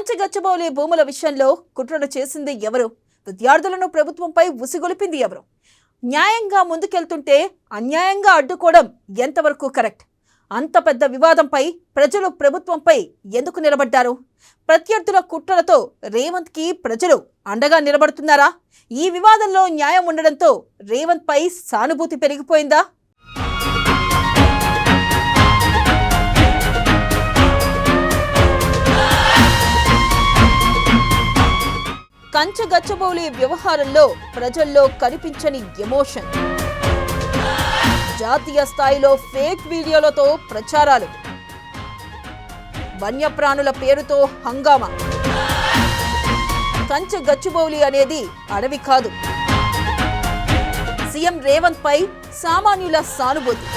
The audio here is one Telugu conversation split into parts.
కంచగచ్చబౌలి భూముల విషయంలో కుట్రలు చేసింది ఎవరు? విద్యార్థులను ప్రభుత్వంపై ఉసిగొలిపింది ఎవరు? న్యాయంగా ముందుకెళ్తుంటే అన్యాయంగా అడ్డుకోవడం ఎంతవరకు కరెక్ట్? అంత పెద్ద వివాదంపై ప్రజలు ప్రభుత్వంపై ఎందుకు నిలబడ్డారు? ప్రత్యర్థుల కుట్రలతో రేవంత్కి ప్రజలు అండగా నిలబడుతున్నారా? ఈ వివాదంలో న్యాయం ఉండడంతో రేవంత్ పై సానుభూతి పెరిగిపోయిందా? కంచగచ్చబౌలి వ్యవహారంలో ప్రజల్లో కనిపించని ఎమోషన్, జాతీయ స్థాయిలో ఫేక్ వీడియోలతో ప్రచారాలు, వన్యప్రాణుల పేరుతో హంగామా. కంచగచ్చబౌలి అనేది అడవి కాదు. సీఎం రేవంత్ పై సామాన్యుల సానుభూతి.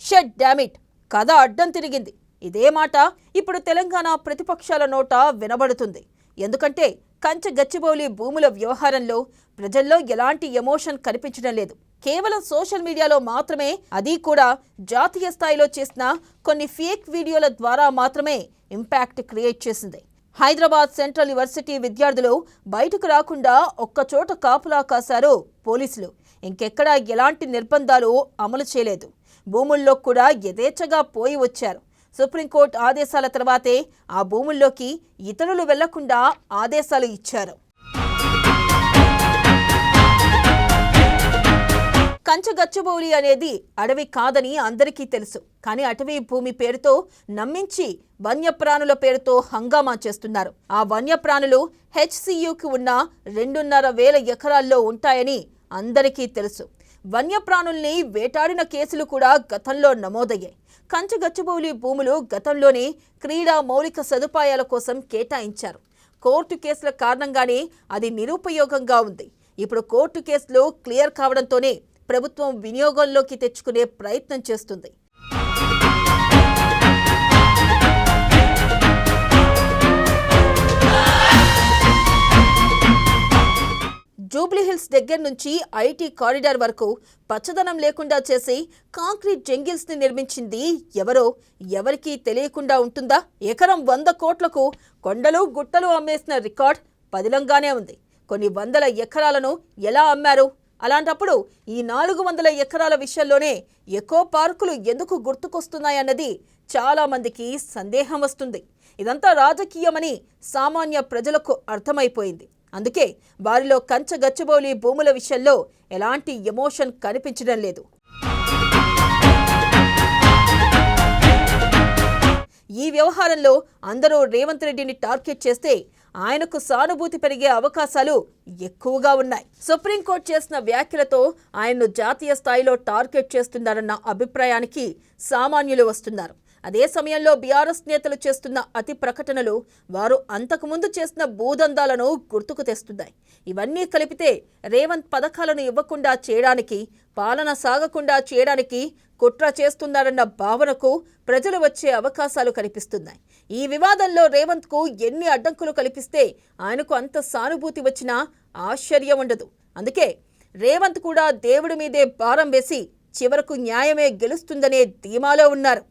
షట్ డామిట్, కథ అడ్డం తిరిగింది. ఇదే మాట ఇప్పుడు తెలంగాణ ప్రతిపక్షాల నోట వినబడుతుంది. ఎందుకంటే కంచగచ్చబౌలి భూముల వ్యవహారంలో ప్రజల్లో ఎలాంటి ఎమోషన్ కనిపించడం లేదు. కేవలం సోషల్ మీడియాలో మాత్రమే, అది కూడా జాతీయ స్థాయిలో చేసిన కొన్ని ఫేక్ వీడియోల ద్వారా మాత్రమే ఇంపాక్ట్ క్రియేట్ చేసింది. హైదరాబాద్ సెంట్రల్ యూనివర్సిటీ విద్యార్థులు బయటకు రాకుండా ఒక్కచోట కాపులా కాశారు పోలీసులు. ఇంకెక్కడా ఎలాంటి నిర్బంధాలు అమలు చేయలేదు. భూముల్లో కూడా యథేచ్ఛగా పోయి వచ్చారు. సుప్రీంకోర్టు ఆదేశాల తర్వాతే ఆ భూముల్లోకి ఇతరులు వెళ్లకుండా ఆదేశాలు ఇచ్చారు. కంచగచ్చబౌలి అనేది అడవి కాదని అందరికీ తెలుసు. కానీ అటవీ భూమి పేరుతో నమ్మించి వన్యప్రాణుల పేరుతో హంగామా చేస్తున్నారు. ఆ వన్యప్రాణులు హెచ్సియుకి ఉన్న 2,500 ఎకరాల్లో ఉంటాయని అందరికీ తెలుసు. వన్యప్రాణుల్ని వేటాడిన కేసులు కూడా గతంలో నమోదయ్యాయి. కంచగచ్చబౌలి భూములు గతంలోనే క్రీడా మౌలిక సదుపాయాల కోసం కేటాయించారు. కోర్టు కేసుల కారణంగానే అది నిరుపయోగంగా ఉంది. ఇప్పుడు కోర్టు కేసులు క్లియర్ కావడంతోనే ప్రభుత్వం వినియోగంలోకి తెచ్చుకునే ప్రయత్నం చేస్తుంది. జూబ్లీహిల్స్ దగ్గర నుంచి ఐటీ కారిడార్ వరకు పచ్చదనం లేకుండా చేసి కాంక్రీట్ జంగిల్స్ ని నిర్మించింది ఎవరో ఎవరికీ తెలియకుండా ఉంటుందా? ఎకరం 100 కోట్లకు కొండలు గుట్టలు అమ్మేసిన రికార్డ్ పదిలంగానే ఉంది. కొన్ని వందల ఎకరాలను ఎలా అమ్మారు? అలాంటప్పుడు ఈ 400 ఎకరాల విషయంలోనే ఎకో పార్కులు ఎందుకు గుర్తుకొస్తున్నాయన్నది చాలా మందికి సందేహం వస్తుంది. ఇదంతా రాజకీయమని సామాన్య ప్రజలకు అర్థమైపోయింది. అందుకే వారిలో కంచగచ్చబౌలి భూముల విషయంలో ఎలాంటి ఎమోషన్ కనిపించడం లేదు. ఈ వ్యవహారంలో అందరూ రేవంత్ రెడ్డిని టార్గెట్ చేస్తే ఆయనకు సానుభూతి పెరిగే అవకాశాలు ఎక్కువగా ఉన్నాయి. సుప్రీంకోర్టు చేసిన వ్యాఖ్యలతో ఆయన్ను జాతీయ స్థాయిలో టార్గెట్ చేస్తున్నారన్న అభిప్రాయానికి సామాన్యులు వస్తున్నారు. అదే సమయంలో బీఆర్ఎస్ నేతలు చేస్తున్న అతి ప్రకటనలు వారు అంతకుముందు చేసిన భూదందాలను గుర్తుకు తెస్తున్నాయి. ఇవన్నీ కలిపితే రేవంత్ పథకాలను ఇవ్వకుండా చేయడానికి, పాలన సాగకుండా చేయడానికి కుట్ర చేస్తున్నారన్న భావనకు ప్రజలు వచ్చే అవకాశాలు కనిపిస్తున్నాయి. ఈ వివాదంలో రేవంత్కు ఎన్ని అడ్డంకులు కల్పిస్తే ఆయనకు అంత సానుభూతి వచ్చినా ఆశ్చర్యం ఉండదు. అందుకే రేవంత్ కూడా దేవుడి మీదే భారం వేసి చివరకు న్యాయమే గెలుస్తుందనే ధీమాలో ఉన్నారు.